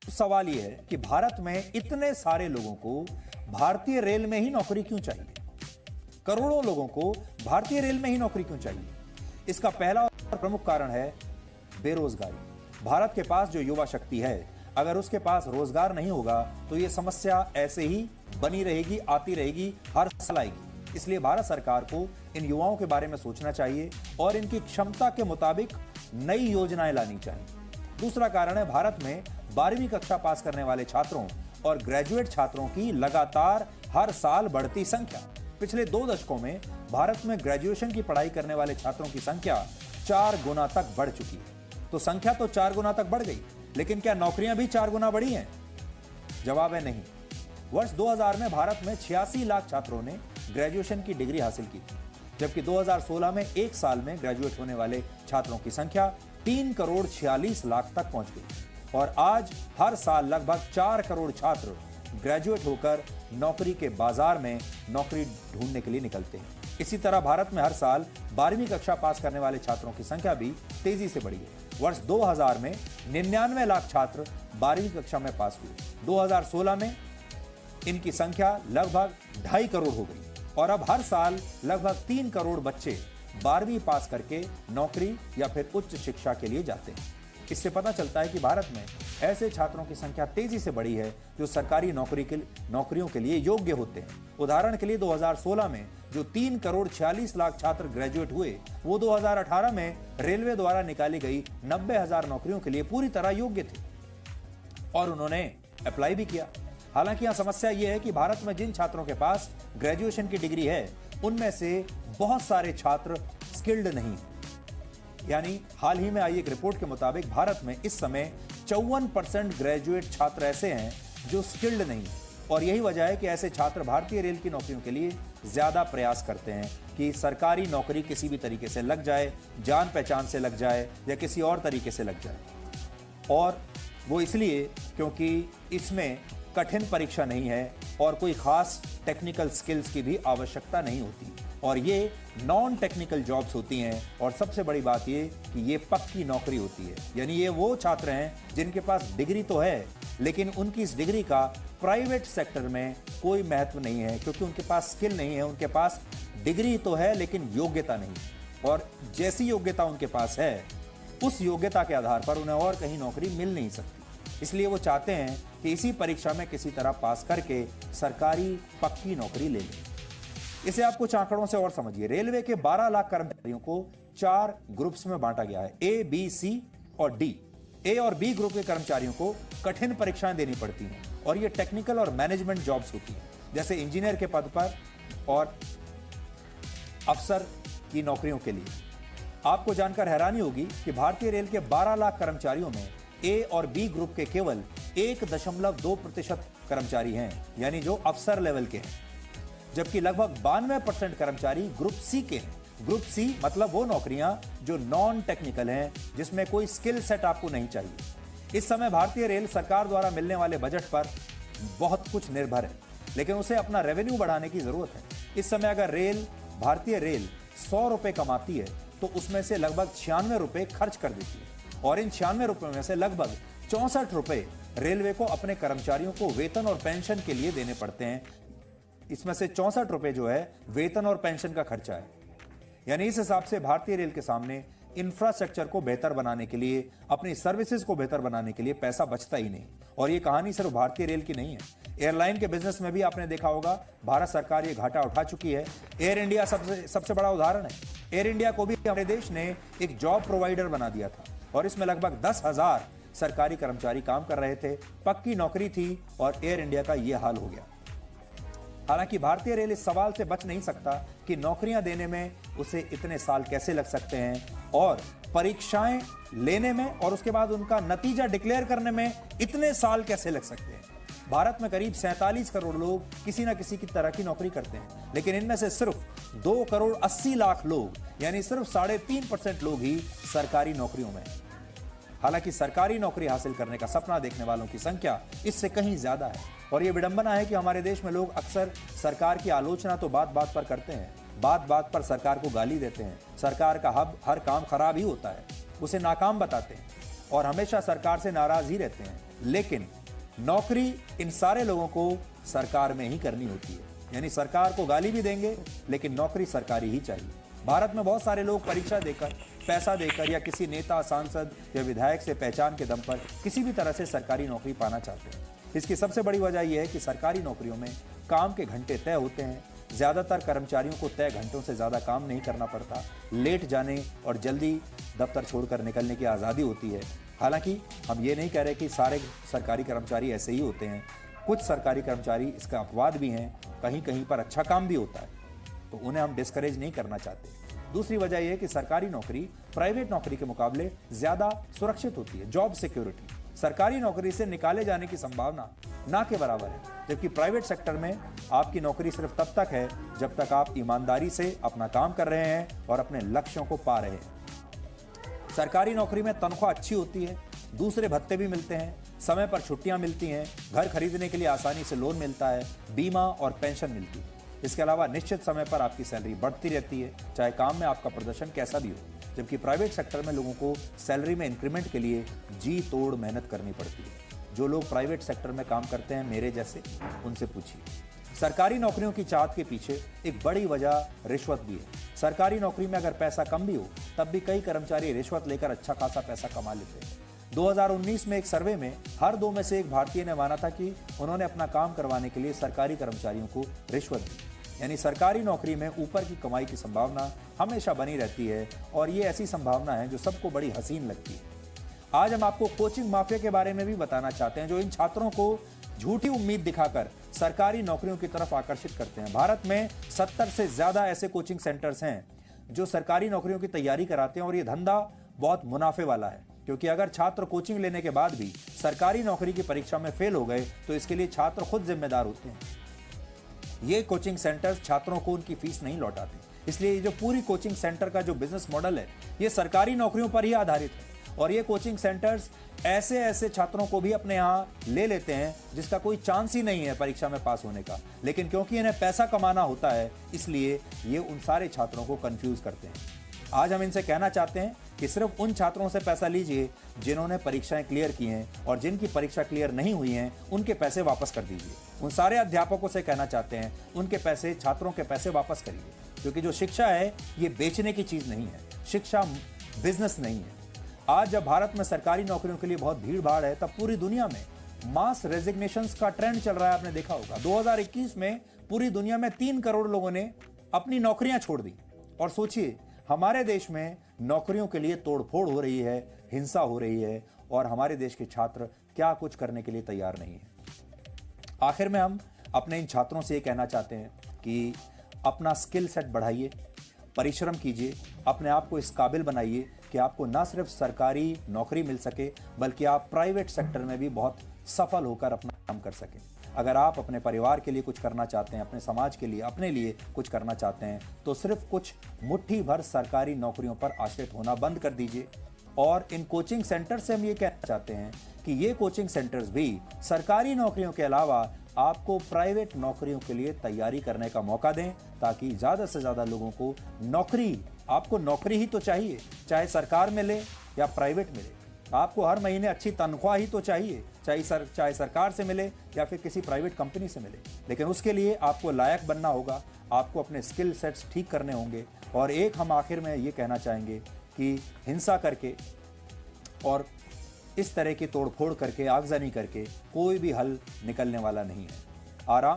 सवाल यह है कि भारत में इतने सारे लोगों को भारतीय रेल में ही नौकरी क्यों चाहिए? करोड़ों लोगों को भारतीय रेल में ही नौकरी क्यों चाहिए? इसका पहला और प्रमुख कारण है बेरोजगारी। भारत के पास जो युवा शक्ति है, अगर उसके पास रोजगार नहीं होगा तो यह समस्या ऐसे ही बनी रहेगी, आती रहेगी, हर साल आएगी। इसलिए भारत सरकार को इन युवाओं के बारे में सोचना चाहिए और इनकी क्षमता के मुताबिक नई योजनाएं लानी चाहिए। दूसरा कारण है भारत में 12वीं कक्षा पास करने वाले छात्रों और ग्रेजुएट छात्रों की लगातार हर साल बढ़ती संख्या। पिछले 2 दशकों में भारत में ग्रेजुएशन की पढ़ाई करने वाले छात्रों की संख्या 4 गुना तक बढ़ चुकी है। तो संख्या तो 4 गुना तक बढ़ गई, लेकिन क्या नौकरियां भी 4 गुना बढ़ी हैं? जवाब है नहीं। वर्ष 2000 में भारत में 86 लाख छात्रों ने ग्रेजुएशन की डिग्री हासिल की थी, जबकि 2016 में एक साल में ग्रेजुएट होने वाले छात्रों की संख्या 3 करोड़ 46 लाख तक पहुंच गई और आज हर साल लगभग 4 करोड़ छात्र ग्रेजुएट होकर नौकरी के बाजार में नौकरी ढूंढने के लिए निकलते हैं। इसी तरह भारत में हर साल 12वीं कक्षा पास करने वाले छात्रों की संख्या भी तेजी से बढ़ी है। वर्ष 2000 में 99 लाख छात्र 12वीं कक्षा में पास हुए। 2016 में इनकी संख्या लगभग 2.5 करोड़ हो गई और अब हर साल लगभग 3 करोड़ बच्चे 12वीं पास करके नौकरी या फिर उच्च शिक्षा के लिए जाते हैं। इससे पता चलता है कि भारत में ऐसे छात्रों की संख्या तेजी से बढ़ी है जो सरकारी नौकरियों के लिए योग्य होते हैं। उदाहरण के लिए 2016 में जो 3 करोड़ 46 लाख छात्र ग्रेजुएट हुए, वो 2018 में रेलवे द्वारा निकाली गई 90,000 नौकरियों के लिए पूरी तरह योग्य थे और उन्होंने अप्लाई भी किया। हालांकि यहां समस्या यह है कि भारत में जिन छात्रों के पास ग्रेजुएशन की डिग्री है, उनमें से बहुत सारे छात्र स्किल्ड नहीं। यानी हाल ही में आई एक रिपोर्ट के मुताबिक भारत में इस समय 54% ग्रेजुएट छात्र ऐसे हैं जो स्किल्ड नहीं, और यही वजह है कि ऐसे छात्र भारतीय रेल की नौकरियों के लिए ज्यादा प्रयास करते हैं कि सरकारी नौकरी किसी भी तरीके से लग जाए, जान पहचान से लग जाए या किसी और तरीके से लग जाए। और वो इसलिए क्योंकि इसमें कठिन परीक्षा नहीं है और कोई खास टेक्निकल स्किल्स की भी आवश्यकता नहीं होती और ये नॉन टेक्निकल जॉब्स होती हैं। और सबसे बड़ी बात ये कि ये पक्की नौकरी होती है, यानी ये वो छात्र हैं जिनके पास डिग्री तो है लेकिन उनकी इस डिग्री का प्राइवेट सेक्टर में कोई महत्व नहीं है, क्योंकि उनके पास स्किल नहीं है। उनके पास डिग्री तो है लेकिन योग्यता नहीं, और जैसी योग्यता उनके पास है उस योग्यता के आधार पर उन्हें और कहीं नौकरी मिल नहीं सकती। इसलिए वो चाहते हैं कि इसी परीक्षा में किसी तरह पास करके सरकारी पक्की नौकरी ले लें। इसे आप कुछ आंकड़ों से और समझिए। रेलवे के 12 लाख कर्मचारियों को 4 ग्रुप्स में बांटा गया है, ए, बी, सी और डी। ए और बी ग्रुप के कर्मचारियों को कठिन परीक्षाएं देनी पड़ती हैं और ये टेक्निकल और मैनेजमेंट जॉब्स होती हैं, जैसे इंजीनियर के पद पर और अफसर की नौकरियों के लिए। आपको जानकर हैरानी होगी कि भारतीय रेल के 12 लाख कर्मचारियों में ए और बी ग्रुप के केवल 1.2% कर्मचारी हैं, यानी जो अफसर लेवल के हैं, जबकि लगभग 92% कर्मचारी ग्रुप सी के हैं। ग्रुप सी मतलब वो नौकरियां जो नॉन टेक्निकल हैं, जिसमें कोई स्किल सेट आपको नहीं चाहिए। इस समय भारतीय रेल सरकार द्वारा मिलने वाले बजट पर बहुत कुछ निर्भर है, लेकिन उसे अपना रेवेन्यू बढ़ाने की जरूरत है। इस समय अगर भारतीय रेल 100 रुपए कमाती है तो उसमें से लगभग 96 रुपए खर्च कर देती है और इन 96 रुपए में से लगभग 64 रुपए रेलवे को अपने कर्मचारियों को वेतन और पेंशन के लिए देने पड़ते हैं। इसमें से 64 रुपए जो है वेतन और पेंशन का खर्चा है। यानी इस हिसाब से भारतीय रेल के सामने इंफ्रास्ट्रक्चर को बेहतर बनाने के लिए, अपनी सर्विसेज को बेहतर बनाने के लिए पैसा बचता ही नहीं। और ये कहानी सिर्फ भारतीय रेल की नहीं है, एयरलाइन के बिजनेस में भी आपने देखा होगा भारत सरकार ये घाटा उठा चुकी है। एयर इंडिया सबसे बड़ा उदाहरण है। एयर इंडिया को भी हमारे देश ने एक जॉब प्रोवाइडर बना दिया था और इसमें लगभग 10,000 सरकारी कर्मचारी काम कर रहे थे, पक्की नौकरी थी और एयर इंडिया का ये हाल हो गया। हालांकि भारतीय रेल इस सवाल से बच नहीं सकता कि नौकरियां देने में उसे इतने साल कैसे लग सकते हैं और परीक्षाएं लेने में और उसके बाद उनका नतीजा डिक्लेयर करने में इतने साल कैसे लग सकते हैं। भारत में करीब 47 करोड़ लोग किसी न किसी की तरह की नौकरी करते हैं, लेकिन इनमें से सिर्फ 2 करोड़ 80 लाख लोग, यानी सिर्फ 3.5% लोग ही सरकारी नौकरियों में हैं। हालांकि सरकारी नौकरी हासिल करने का सपना देखने वालों की संख्या इससे कहीं ज्यादा है और यह विडंबना है कि हमारे देश में लोग अक्सर सरकार की आलोचना तो बात बात पर करते हैं, बात बात पर सरकार को गाली देते हैं, सरकार का हर काम खराब ही होता है, उसे नाकाम बताते हैं और हमेशा सरकार से नाराज ही रहते हैं। लेकिन नौकरी इन सारे लोगों को सरकार में ही करनी होती है। यानी सरकार को गाली भी देंगे लेकिन नौकरी सरकारी ही चाहिए। भारत में बहुत सारे लोग परीक्षा देकर, पैसा देकर या किसी नेता, सांसद या विधायक से पहचान के दम पर किसी भी तरह से सरकारी नौकरी पाना चाहते हैं। इसकी सबसे बड़ी वजह यह है कि सरकारी नौकरियों में काम के घंटे तय होते हैं। ज़्यादातर कर्मचारियों को तय घंटों से ज़्यादा काम नहीं करना पड़ता। लेट जाने और जल्दी दफ्तर छोड़कर निकलने की आज़ादी होती है। हालांकि हम ये नहीं कह रहे कि सारे सरकारी कर्मचारी ऐसे ही होते हैं। कुछ सरकारी कर्मचारी इसका अपवाद भी हैं, कहीं कहीं पर अच्छा काम भी होता है, तो उन्हें हम डिस्करेज नहीं करना चाहते। दूसरी वजह यह है कि सरकारी नौकरी प्राइवेट नौकरी के मुकाबले ज़्यादा सुरक्षित होती है। जॉब सिक्योरिटी सरकारी नौकरी से निकाले जाने की संभावना ना के बराबर है, जबकि प्राइवेट सेक्टर में आपकी नौकरी सिर्फ तब तक है जब तक आप ईमानदारी से अपना काम कर रहे हैं और अपने लक्ष्यों को पा रहे हैं। सरकारी नौकरी में तनख्वाह अच्छी होती है, दूसरे भत्ते भी मिलते हैं, समय पर छुट्टियां मिलती हैं, घर खरीदने के लिए आसानी से लोन मिलता है, बीमा और पेंशन मिलती है। इसके अलावा निश्चित समय पर आपकी सैलरी बढ़ती रहती है, चाहे काम में आपका प्रदर्शन कैसा भी हो। जबकि प्राइवेट सेक्टर में लोगों को सैलरी में इंक्रीमेंट के लिए जी तोड़ मेहनत करनी पड़ती है। जो लोग प्राइवेट सेक्टर में काम करते हैं, मेरे जैसे, उनसे पूछिए। सरकारी नौकरियों की चाहत के पीछे एक बड़ी वजह रिश्वत भी है। सरकारी नौकरी में अगर पैसा कम भी हो तब भी कई कर्मचारी रिश्वत लेकर अच्छा खासा पैसा कमा लेते हैं। 2019 में एक सर्वे में हर 2 में से एक भारतीय ने माना था कि उन्होंने अपना काम करवाने के लिए सरकारी कर्मचारियों को रिश्वत दी। यानी सरकारी नौकरी में ऊपर की कमाई की संभावना हमेशा बनी रहती है और ये ऐसी संभावना है जो सबको बड़ी हसीन लगती है। आज हम आपको कोचिंग माफिया के बारे में भी बताना चाहते हैं, जो इन छात्रों को झूठी उम्मीद दिखाकर सरकारी नौकरियों की तरफ आकर्षित करते हैं। भारत में 70 से ज्यादा ऐसे कोचिंग सेंटर्स हैं जो सरकारी नौकरियों की तैयारी कराते हैं और ये धंधा बहुत मुनाफे वाला है, क्योंकि अगर छात्र कोचिंग लेने के बाद भी सरकारी नौकरी की परीक्षा में फेल हो गए तो इसके लिए छात्र खुद जिम्मेदार होते हैं। ये कोचिंग सेंटर्स छात्रों को उनकी फीस नहीं लौटाते, इसलिए ये जो पूरी कोचिंग सेंटर का जो बिजनेस मॉडल है ये सरकारी नौकरियों पर ही आधारित है। और ये कोचिंग सेंटर्स ऐसे छात्रों को भी अपने यहाँ ले लेते हैं जिसका कोई चांस ही नहीं है परीक्षा में पास होने का, लेकिन क्योंकि इन्हें पैसा कमाना होता है इसलिए ये उन सारे छात्रों को कंफ्यूज करते हैं। आज हम इनसे कहना चाहते हैं कि सिर्फ उन छात्रों से पैसा लीजिए जिन्होंने परीक्षाएं क्लियर की हैं, और जिनकी परीक्षा क्लियर नहीं हुई हैं उनके पैसे वापस कर दीजिए। उन सारे अध्यापकों से कहना चाहते हैं उनके पैसे, छात्रों के पैसे वापस करिए, क्योंकि जो शिक्षा है ये बेचने की चीज़ नहीं है, शिक्षा बिजनेस नहीं है। आज जब भारत में सरकारी नौकरियों के लिए बहुत भीड़ भाड़ है तब पूरी दुनिया में मास रेजिग्नेशंस का ट्रेंड चल रहा है। आपने देखा होगा 2021 में पूरी दुनिया में 3 करोड़ लोगों ने अपनी नौकरियां छोड़ दी। और सोचिए हमारे देश में नौकरियों के लिए तोड़फोड़ हो रही है, हिंसा हो रही है, और हमारे देश के छात्र क्या कुछ करने के लिए तैयार नहीं है। आखिर में हम अपने इन छात्रों से ये कहना चाहते हैं कि अपना स्किल सेट बढ़ाइए, परिश्रम कीजिए, अपने आप को इस काबिल बनाइए कि आपको ना सिर्फ सरकारी नौकरी मिल सके बल्कि आप प्राइवेट सेक्टर में भी बहुत सफल होकर अपना काम कर सकें। अगर आप अपने परिवार के लिए कुछ करना चाहते हैं, अपने समाज के लिए, अपने लिए कुछ करना चाहते हैं, तो सिर्फ कुछ मुट्ठी भर सरकारी नौकरियों पर आश्रित होना बंद कर दीजिए। और इन कोचिंग सेंटर से हम ये कहना चाहते हैं कि ये कोचिंग सेंटर्स भी सरकारी नौकरियों के अलावा आपको प्राइवेट नौकरियों के लिए तैयारी करने का मौका दें, ताकि ज़्यादा से ज़्यादा लोगों को नौकरी, आपको नौकरी ही तो चाहिए, चाहे सरकार मिले या प्राइवेट मिले। आपको हर महीने अच्छी तनख्वाह ही तो चाहिए, चाहे सरकार से मिले या फिर किसी प्राइवेट कंपनी से मिले, लेकिन उसके लिए आपको लायक बनना होगा, आपको अपने स्किल सेट्स ठीक करने होंगे। और एक हम आखिर में ये कहना चाहेंगे कि हिंसा करके और इस तरह की तोड़फोड़ करके, आगजनी करके कोई भी हल निकलने वाला नहीं है। आराम